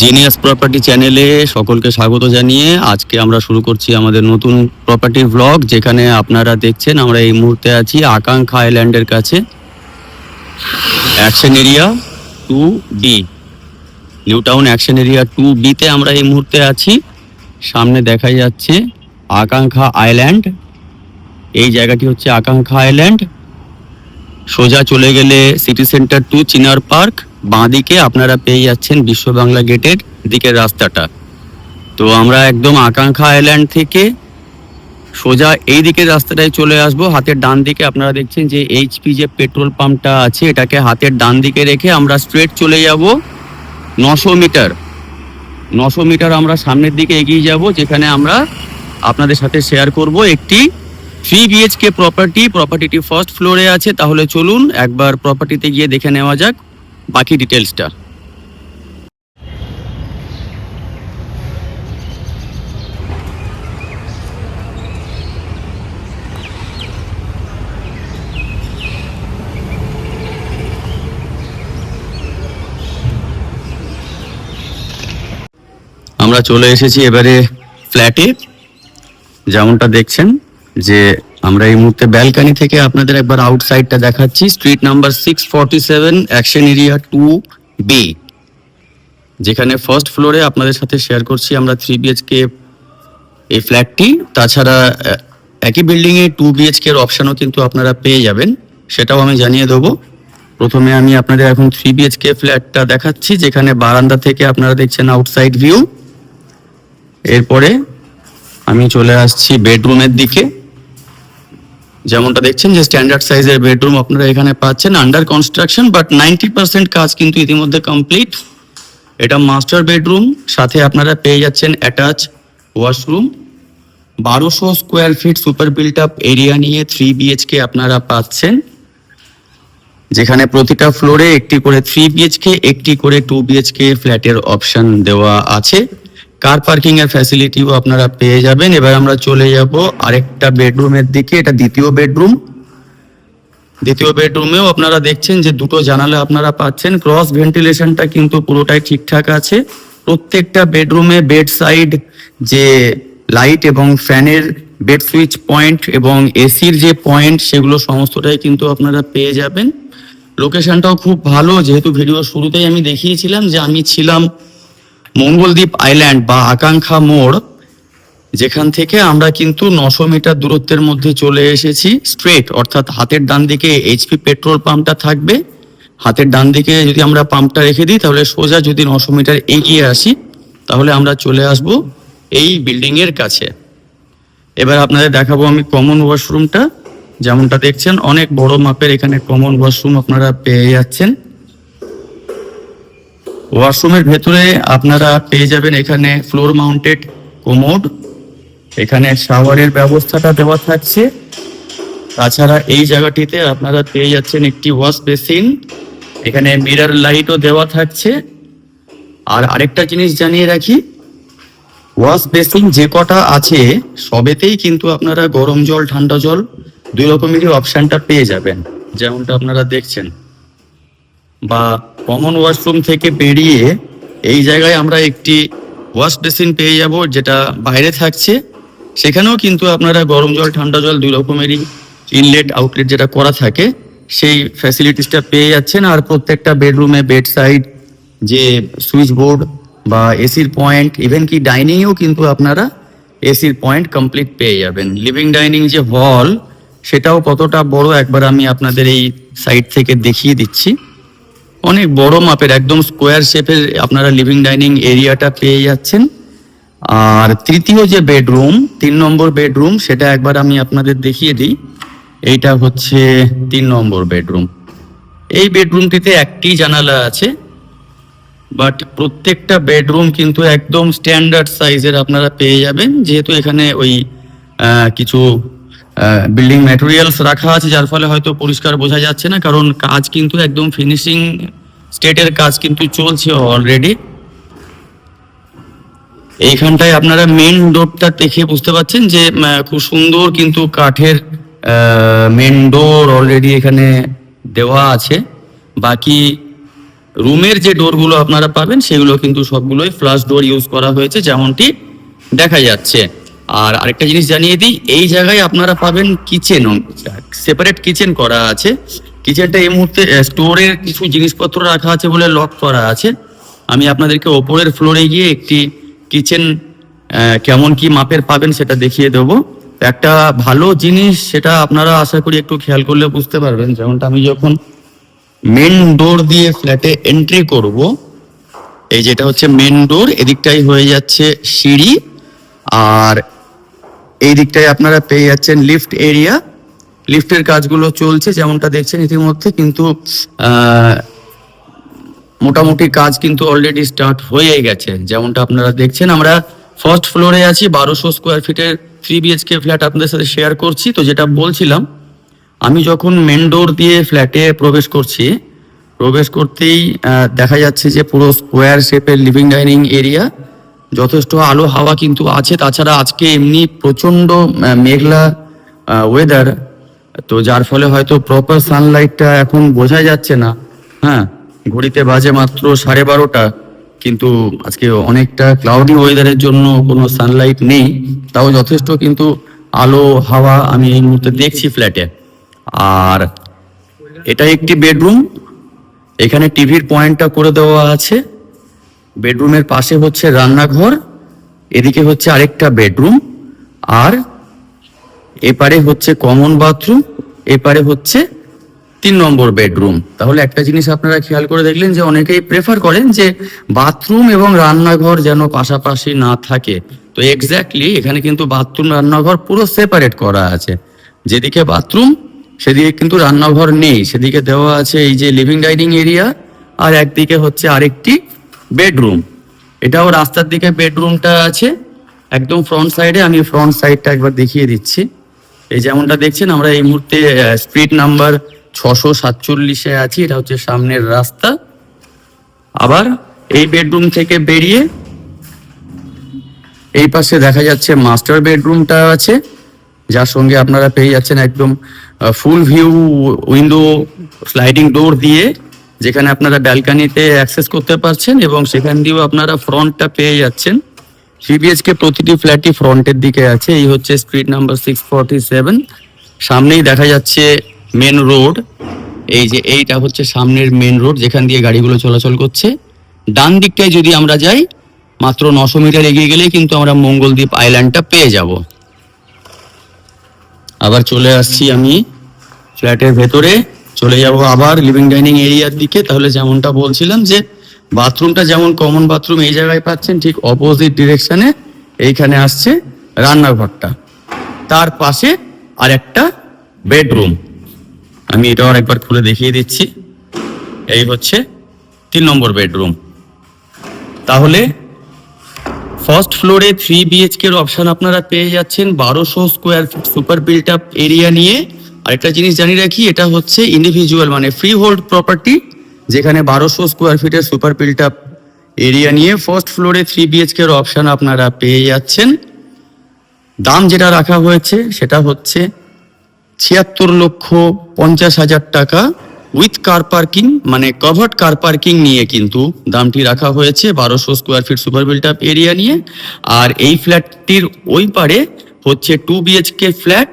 Genius property চ্যানেলে সকলকে স্বাগত জানিয়ে আজকে আমরা শুরু করছি আমাদের নতুন প্রপার্টির ব্লগ, যেখানে আপনারা দেখছেন আমরা এই মুহূর্তে আছি আকাঙ্ক্ষা আইল্যান্ডের কাছে, action area 2B, new town action area 2B-তে আমরা এই মুহূর্তে আছি। সামনে দেখা যাচ্ছে আকাঙ্ক্ষা আইল্যান্ড। এই জায়গাটি হচ্ছে আকাঙ্ক্ষা আইল্যান্ড। সোজা চলে গেলে সিটি সেন্টার টু চিনার পার্ক, বাঁদিকে আপনারা পেয়ে যাচ্ছেন বিশ্ব বাংলা গেটের দিকের রাস্তাটা। তো আমরা একদম আকাঙ্ক্ষা আইল্যান্ড থেকে সোজা এই দিকের রাস্তাটায় চলে আসব। হাতের ডান দিকে আপনারা দেখছেন যে এইচপি যে পেট্রোল পাম্পটা আছে, এটাকে হাতের ডান দিকে রেখে আমরা স্ট্রেট চলে যাব 900 মিটার। 900 মিটার আমরা সামনের দিকে এগিয়ে যাব, যেখানে আমরা আপনাদের সাথে শেয়ার করব একটি 3 BHK প্রপার্টিটি ফার্স্ট ফ্লোরে আছে। তাহলে চলুন একবার প্রপার্টিতে গিয়ে দেখে নেওয়া যাক বাকি ডিটেলসটা। আমরা চলে এসেছি এবারে ফ্ল্যাটে। যেমনটা দেখছেন যে আমরা এই মুহূর্তে ব্যালকনি থেকে আপনাদের একবার আউটসাইডটা দেখাচ্ছি। Street number 647, action area 2B, যেখানে ফার্স্ট ফ্লোরে আপনাদের সাথে শেয়ার করছি আমরা 3 BHK এই ফ্ল্যাটটি। তাছাড়া একই বিল্ডিংয়ে 2 BHK এর অপশানও কিন্তু আপনারা পেয়ে যাবেন, সেটাও আমি জানিয়ে দেবো। প্রথমে আমি আপনাদের এখন 3 BHK ফ্ল্যাটটা দেখাচ্ছি, যেখানে বারান্দা থেকে আপনারা দেখছেন আউটসাইড ভিউ। এরপরে আমি চলে আসছি বেডরুমের দিকে। যেমনটা দেখছেন যে স্ট্যান্ডার্ড সাইজের বেডরুম আপনারা এখানে পাচ্ছেন, আন্ডার কনস্ট্রাকশন, বাট 90% কাজ কিন্তু ইতিমধ্যে কমপ্লিট। এটা মাস্টার বেডরুম, সাথে আপনারা পেয়ে যাচ্ছেন attach washroom. 1200 square feet super built up area নিয়ে 3 BHK আপনারা পাচ্ছেন, যেখানে প্রতিটা ফ্লোরে একটি করে 3 BHK, একটি করে 2 BHK ফ্ল্যাটের অপশন দেওয়া আছে। কার পার্কিং এর ফ্যাসিলিটিও আপনারা পেয়ে যাবেন। এবার আমরা চলে যাব আরেকটা বেডরুমের দিকে। এটা দ্বিতীয় বেডরুম। দ্বিতীয় বেডরুমেও আপনারা দেখছেন যে দুটো জানালা আপনারা পাচ্ছেন। ক্রস ভেন্টিলেশনটা কিন্তু পুরোটাই ঠিকঠাক আছে। প্রত্যেকটা বেডরুমে বেড সাইড যে লাইট এবং ফ্যানের বেড সুইচ পয়েন্ট এবং এসির যে পয়েন্ট, সেগুলো সমস্তটাই কিন্তু আপনারা পেয়ে যাবেন। লোকেশনটাও খুব ভালো, যেহেতু ভিডিও শুরুতেই আমি দেখিয়েছিলাম যে আমি ছিলাম মঙ্গলদ্বীপ আইল্যান্ড বা আকাঙ্ক্ষা মোড়, যেখান থেকে আমরা কিন্তু 900 মিটার দূরত্বের মধ্যে চলে এসেছি স্ট্রেট। অর্থাৎ হাতের ডান দিকে এইচপি পেট্রোল পাম্পটা থাকবে। হাতের ডান দিকে যদি আমরা পাম্পটা রেখে দিই, তাহলে সোজা যদি 900 মিটার এগিয়ে আসি, তাহলে আমরা চলে আসব এই বিল্ডিং এর কাছে। এবার আপনাদের দেখাবো আমি কমন ওয়াশরুমটা। যেমনটা দেখছেন অনেক বড় মাপের এখানে কমন ওয়াশরুম আপনারা পেয়ে যাচ্ছেন। ওয়াশরুমের ভেতরে আপনারা পেয়ে যাবেন এখানে ফ্লোর মাউন্টেড কোমোড, এখানে শাওয়ারের ব্যবস্থাটা দেওয়া থাকছে। তাছাড়া এই জায়গাটিতে আপনারা পেয়ে যাচ্ছেন একটি ওয়াশ বেসিন, এখানে মিরর লাইটও দেওয়া থাকছে। আর আরেকটা জিনিস জানিয়ে রাখি, ওয়াশ বেসিন যে কটা আছে সবেতেই কিন্তু আপনারা গরম জল, ঠান্ডা জল দুই রকমেরই অপশনটা পেয়ে যাবেন, যেমনটা আপনারা দেখছেন। বা কমন ওয়াশরুম থেকে বেরিয়ে এই জায়গায় আমরা একটি ওয়াশ বেসিন পেয়ে যাব, যেটা বাইরে থাকছে। সেখানেও কিন্তু আপনারা গরম জল, ঠান্ডা জল দুই রকমেরই ইনলেট আউটলেট যেটা করা থাকে, সেই ফ্যাসিলিটিসটা পেয়ে যাচ্ছেন। আর প্রত্যেকটা বেডরুমে বেড সাইড যে সুইচ বোর্ড বা এসির পয়েন্ট, ইভেন কি ডাইনিংয়েও কিন্তু আপনারা এসির পয়েন্ট কমপ্লিট পেয়ে যাবেন। লিভিং ডাইনিং যে হল, সেটাও কতটা বড় একবার আমি আপনাদের এই সাইড থেকে দেখিয়ে দিচ্ছি। অনেক বড় মাপের, একদম স্কোয়ার শেপের আপনারা লিভিং ডাইনিং এরিয়াটা পেয়ে যাচ্ছেন। আর তৃতীয় যে বেডরুম, 3 নম্বর বেডরুম, সেটা একবার আমি আপনাদের দেখিয়ে দিই। এইটা হচ্ছে 3 নম্বর বেডরুম। এই বেডরুমটিতে একটি জানালা আছে, বাট প্রত্যেকটা বেডরুম কিন্তু একদম স্ট্যান্ডার্ড সাইজের আপনারা পেয়ে যাবেন, যেহেতু এখানে ওই কিছু বিল্ডিং ম্যাটেরিয়ালস রাখা আছে, যার ফলে হয়তো পরিষ্কার বোঝা যাচ্ছে না, কারণ কাজ কিন্তু একদম ফিনিশিং স্টেটের কাজ কিন্তু চলছে অলরেডি। এইখানটায় আপনারা মেন ডোরটা দেখে বুঝতে পারছেন যে খুব সুন্দর কিন্তু কাঠের মেন ডোর অলরেডি এখানে দেওয়া আছে। বাকি রুমের যে ডোরগুলো আপনারা পাবেন সেগুলো কিন্তু সবগুলোই ফ্লাশ ডোর ইউজ করা হয়েছে, যেমনটি দেখা যাচ্ছে। আর আরেকটা জিনিস জানিয়ে দিই, এই জায়গায় আপনারা পাবেন কিচেন, সেপারেট কিচেন করা আছে। কিচেনটা এই মুহূর্তে স্টোরের কিছু জিনিসপত্র রাখা আছে বলে লক করা আছে। আমি আপনাদেরকে ওপরের ফ্লোরে গিয়ে একটি কিচেন কেমন কি মাপের পাবেন সেটা দেখিয়ে দেবো। একটা ভালো জিনিস সেটা আপনারা আশা করি একটু খেয়াল করলে বুঝতে পারবেন, যেমনটা আমি যখন মেন ডোর দিয়ে ফ্ল্যাটে এন্ট্রি করব, এই যেটা হচ্ছে মেন ডোর, এদিকটাই হয়ে যাচ্ছে সিঁড়ি, আর এই দিকটায় আপনারা পেয়ে যাচ্ছেন লিফট এরিয়া। লিফটের কাজগুলো চলছে যেমনটা দেখছেন ইতিমধ্যে, কিন্তু মোটামুটি কাজ কিন্তু অলরেডি স্টার্ট হয়ে গেছে। যেমনটা আপনারা দেখছেন, আমরা ফার্স্ট ফ্লোরে আছি, 1200 স্কোয়ার ফিটের 3 BHK ফ্ল্যাট আপনাদের সাথে শেয়ার করছি। তো যেটা বলছিলাম, আমি যখন মেন ডোর দিয়ে ফ্ল্যাটে প্রবেশ করছি, প্রবেশ করতেই দেখা যাচ্ছে যে পুরো স্কোয়ার শেপের লিভিং ডাইনিং এরিয়া, যথেষ্ট আলো হাওয়া কিন্তু আছে। তাছাড়া আজকে এমনি প্রচণ্ড মেঘলা ওয়েদার, তো যার ফলে হয়তো প্রপার সানলাইটটা এখন বোঝা যাচ্ছে না। হ্যাঁ, ঘড়িতে বাজে মাত্র 12:30, কিন্তু আজকে অনেকটা ক্লাউডি ওয়েদারের জন্য কোনো সানলাইট নেই, তাও যথেষ্ট কিন্তু আলো হাওয়া আমি এই মুহূর্তে দেখছি ফ্ল্যাটে। আর এটা একটি বেডরুম, এখানে টিভির পয়েন্টটা করে দেওয়া আছে। বেডরুমের পাশে হচ্ছে রান্নাঘর, এদিকে হচ্ছে আরেকটা বেডরুম, আর এপারে হচ্ছে কমন বাথরুম, এপারে হচ্ছে 3 নম্বর বেডরুম। তাহলে একটা জিনিস আপনারা খেয়াল করে দেখলেন যে অনেকেই প্রেফার করেন যে বাথরুম এবং রান্নাঘর যেন পাশাপাশি না থাকে। তো এক্স্যাক্টলি এখানে কিন্তু বাথরুম রান্নাঘর পুরো সেপারেট করা আছে। যেদিকে বাথরুম সেদিকে কিন্তু রান্নাঘর নেই, সেদিকে দেওয়া আছে এই যে লিভিং ডাইনিং এরিয়া, আর একদিকে হচ্ছে আরেকটি বেডরুম। এটাও রাস্তার দিকে বেডরুমটা আছে, একদম ফ্রন্ট সাইডে। আমি ফ্রন্ট সাইডটা একবার দেখিয়ে দিচ্ছি। এই যেমনটা দেখছেন, আমরা এই মুহূর্তে স্ট্রিট নাম্বার 647-এ আছি। এটা হচ্ছে সামনের রাস্তা। আবার এই বেডরুম থেকে বেরিয়ে এই পাশে দেখা যাচ্ছে মাস্টার বেডরুমটা আছে, যার সঙ্গে আপনারা পেয়ে যাচ্ছেন একদম ফুল ভিউ উইন্ডো স্লাইডিং ডোর দিয়ে, যেখানে আপনারা ব্যালকানিতে অ্যাক্সেস করতে পারছেন, এবং সেখান দিয়েও আপনারা ফ্রন্টটা পেয়ে যাচ্ছেন। 3 BHK প্রতিটি ফ্ল্যাটই ফ্রন্টের দিকে আছে। এই হচ্ছে স্ট্রিট নাম্বার 647। সামনেই দেখা যাচ্ছে মেন রোড, এই যে এইটা হচ্ছে সামনের মেন রোড যেখান দিয়ে গাড়িগুলো চলাচল করছে। ডান দিকটায় যদি আমরা যাই, মাত্র 900 মিটার এগিয়ে গেলেই কিন্তু আমরা মঙ্গলদ্বীপ আইল্যান্ডটা পেয়ে যাব। আবার চলে আসছি আমি ফ্ল্যাটের ভেতরে, চলে যাব আবার লিভিং ডাইনিং এরিয়ার দিকে। তাহলে যেমনটা বলছিলাম যে বাথরুমটা যেমন কমন বাথরুম এই জায়গায় পাচ্ছেন, ঠিক অপোজিট ডিরেকশনে এইখানে আসছে রান্নাঘরটা, তার পাশে আর একটা বেডরুম। আমি এটাও একবার খুলে দেখিয়ে দিচ্ছি। এই হচ্ছে 3 নম্বর বেডরুম। তাহলে ফার্স্ট ফ্লোরে 3 BHK এর অপশন আপনারা পেয়ে যাচ্ছেন 1200 square feet super built up area নিয়ে। আরেকটা জিনিস জানিয়ে রাখি, এটা হচ্ছে ইন্ডিভিজুয়াল মানে ফ্রি হোল্ড প্রপার্টি, যেখানে 1200 স্কোয়ার ফিটের সুপার বিল্ট আপ এরিয়া নিয়ে ফার্স্ট ফ্লোরে 3 BHK এর অপশন আপনারা পেয়ে যাচ্ছেন। দাম যেটা রাখা হয়েছে সেটা হচ্ছে 76,50,000 টাকা উইথ কার পার্কিং, মানে কভার্ড কার পার্কিং নিয়ে কিন্তু দামটি রাখা হয়েছে 1200 square feet super built up area নিয়ে। আর এই ফ্ল্যাটটির ওই পারে হচ্ছে 2 BHK ফ্ল্যাট,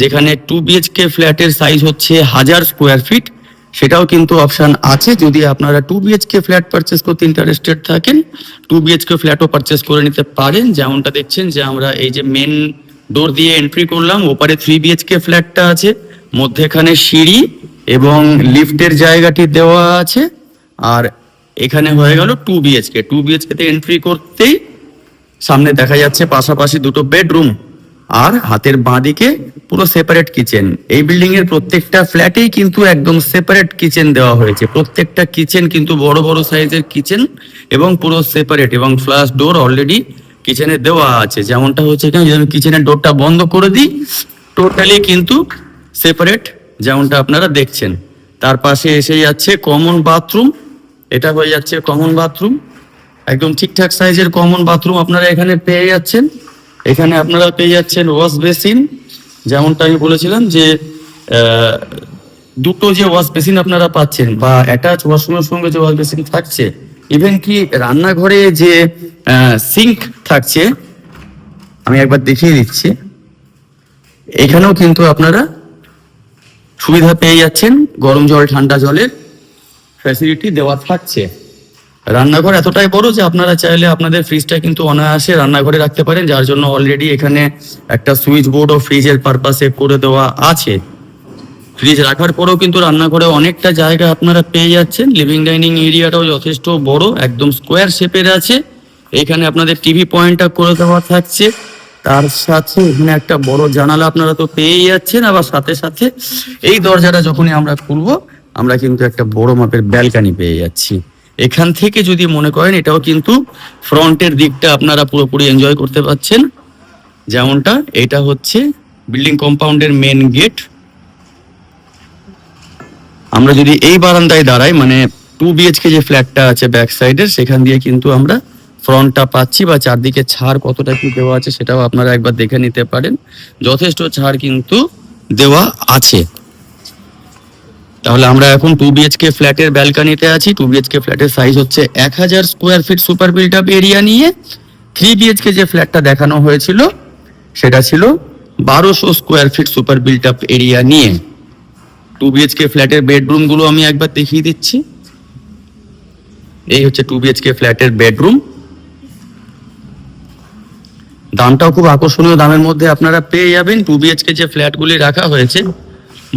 যেখানে 2 BHK ফ্ল্যাটের সাইজ হচ্ছে 1000 স্কোয়ার ফিট। সেটাও কিন্তু অপশন আছে, যদি আপনারা 2 BHK ফ্ল্যাট পারচেস করতে ইন্টারেস্টেড থাকেন 2 BHK ফ্ল্যাটও পারচেস করে নিতে পারেন। যেমনটা দেখছেন যে আমরা এই যে মেন ডোর দিয়ে এন্ট্রি করলাম, ওপারে 3 BHK ফ্ল্যাটটা আছে, মধ্যেখানে সিঁড়ি এবং লিফটের জায়গাটি দেওয়া আছে, আর এখানে হয়ে গেল 2 BHK। 2 BHK তে এন্ট্রি করতেই সামনে দেখা যাচ্ছে পাশাপাশি দুটো বেডরুম, আর হাতের বাঁদিকে পুরো সেপারেট কিচেন। এই বিল্ডিং এর প্রত্যেকটা ফ্ল্যাটেই কিন্তু একদম সেপারেট কিচেন দেওয়া হয়েছে। প্রত্যেকটা কিচেন কিন্তু বড় বড় সাইজের কিচেন এবং পুরো সেপারেট, এবং ফ্লাশ ডোর অলরেডি কিচেনে দেওয়া আছে। যেমনটা হচ্ছে এখানে, যদি কিচেনের ডোরটা বন্ধ করে দিই, টোটালি কিন্তু সেপারেট যেমনটা আপনারা দেখছেন। তার পাশে এসে যাচ্ছে কমন বাথরুম, এটা হয়ে যাচ্ছে কমন বাথরুম, একদম ঠিকঠাক সাইজের কমন বাথরুম আপনারা এখানে পেয়ে যাচ্ছেন। এখানে আপনারা পেয়ে যাচ্ছেন ওয়াশ বেসিন, যেমনটা আমি বলেছিলাম যে দুটো যে ওয়াশ বেসিন আপনারা পাচ্ছেন বা অ্যাটাচ ওয়াশরুমের সঙ্গে যে ওয়াশ বেসিন থাকছে, ইভেন কি রান্নাঘরে যে সিঙ্ক থাকছে, আমি একবার দেখিয়ে দিচ্ছি, এখানেও কিন্তু আপনারা সুবিধা পেয়ে যাচ্ছেন, গরম জল ঠান্ডা জলের ফ্যাসিলিটি দেওয়া থাকছে। রান্নাঘর এতটাই বড় যে আপনারা চাইলে আপনাদের ফ্রিজটা কিন্তু অনায়াসে রান্নাঘরে রাখতে পারেন, যার জন্য অলরেডি এখানে একটা সুইচ বোর্ড ও ফ্রিজের পারপাসে করে দেওয়া আছে। ফ্রিজ রাখার পরেও কিন্তু রান্নাঘরে অনেকটা জায়গা আপনারা পেয়ে যাচ্ছেন। লিভিং ডাইনিং এরিয়াটাও যথেষ্ট বড়, একদম স্কোয়ার শেপের আছে। এখানে আপনাদের টিভি পয়েন্টটা করে দেওয়া থাকছে, তার সাথে এখানে একটা বড় জানালা আপনারা তো পেয়েই যাচ্ছেন, আবার সাথে সাথে এই দরজাটা যখনই আমরা খুলবো আমরা কিন্তু একটা বড় মাপের ব্যালকানি পেয়ে যাচ্ছি। এখান থেকে যদি মনে করেন এটাও কিন্তু ফ্রন্টের দিকটা আপনারা পুরোপুরি এনজয় করতে পারছেন। যেমনটা এটা হচ্ছে বিল্ডিং কম্পাউন্ডের মেন গেট। আমরা যদি এই বারান্দায় দাঁড়াই, মানে 2 BHK যে ফ্ল্যাটটা আছে ব্যাক সাইডের, সেখান দিয়ে কিন্তু আমরা ফ্রন্টটা পাচ্ছি, বা চারদিকে ছাড় কতটা কি দেওয়া আছে সেটাও আপনারা একবার দেখে নিতে পারেন। যথেষ্ট ছাড় কিন্তু দেওয়া আছে। তাহলে আমরা এখন 2 BHK ফ্ল্যাটের ব্যালকানিতে আছি। 2 BHK ফ্ল্যাটের সাইজ হচ্ছে 1000 square feet super built up area নিয়ে। 3 BHK যে ফ্ল্যাটটা দেখানো হয়েছিল সেটা ছিল 1200 square feet super built up area নিয়ে। 2 BHK ফ্ল্যাটের বেডরুম গুলো আমি একবার দেখিয়ে দিচ্ছি। এই হচ্ছে 2 BHK ফ্ল্যাটের বেডরুম। দামটাও খুব আকর্ষণীয় দামের মধ্যে আপনারা পেয়ে যাবেন। 2 BHK যে ফ্ল্যাটগুলি রাখা হয়েছে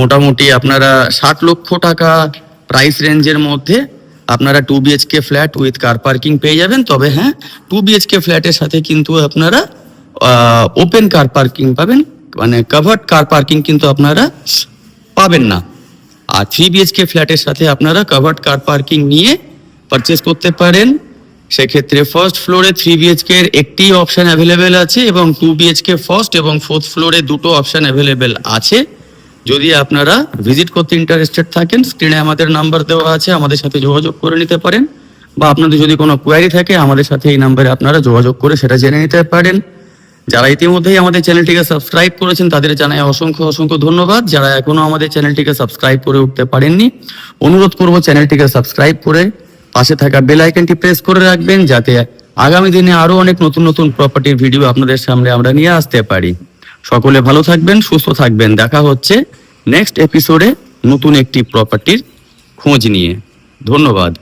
মোটামুটি আপনারা 60 লক্ষ টাকা প্রাইস রেঞ্জের মধ্যে আপনারা 2 BHK flat with car parking পেয়ে যাবেন। তবে হ্যাঁ, 2 BHK ফ্ল্যাটের সাথে কিন্তু আপনারা ওপেন কার পার্কিং পাবেন, মানে কভার্ড কার পার্কিং কিন্তু আপনারা পাবেন না। আর 3 BHK ফ্ল্যাটের সাথে আপনারা কভার্ড কার পার্কিং নিয়ে পারচেস করতে পারেন। সেক্ষেত্রে ফার্স্ট ফ্লোরে 3 BHK এর একটি অপশন অ্যাভেলেবেল আছে এবং 2 BHK ফার্স্ট এবং ফোর্থ ফ্লোরে দুটো অপশন অ্যাভেলেবেল আছে। যদি আপনারা ভিজিট করতে ইন্টারেস্টেড থাকেন, স্ক্রিনে আমাদের নাম্বার দেওয়া আছে, আমাদের সাথে যোগাযোগ করে নিতে পারেন, বা আপনাদের যদি কোনো কোয়ারি থাকে আমাদের সাথে এই নাম্বারে আপনারা যোগাযোগ করে সেটা জেনে নিতে পারেন। যারা ইতিমধ্যেই আমাদের চ্যানেলটিকে সাবস্ক্রাইব করেছেন তাদের জানাই অসংখ্য অসংখ্য ধন্যবাদ। যারা এখনো আমাদের চ্যানেলটিকে সাবস্ক্রাইব করে উঠতে পারেননি, অনুরোধ করব চ্যানেলটিকে সাবস্ক্রাইব করে পাশে থাকা বেল আইকনটি প্রেস করে রাখবেন, যাতে আগামী দিনে আরো অনেক নতুন নতুন প্রপার্টির ভিডিও আপনাদের সামনে আমরা নিয়ে আসতে পারি। সকলে ভালো থাকবেন, সুস্থ থাকবেন। দেখা হচ্ছে নেক্সট এপিসোডে নতুন একটি প্রপার্টির খোঁজ নিয়ে। ধন্যবাদ।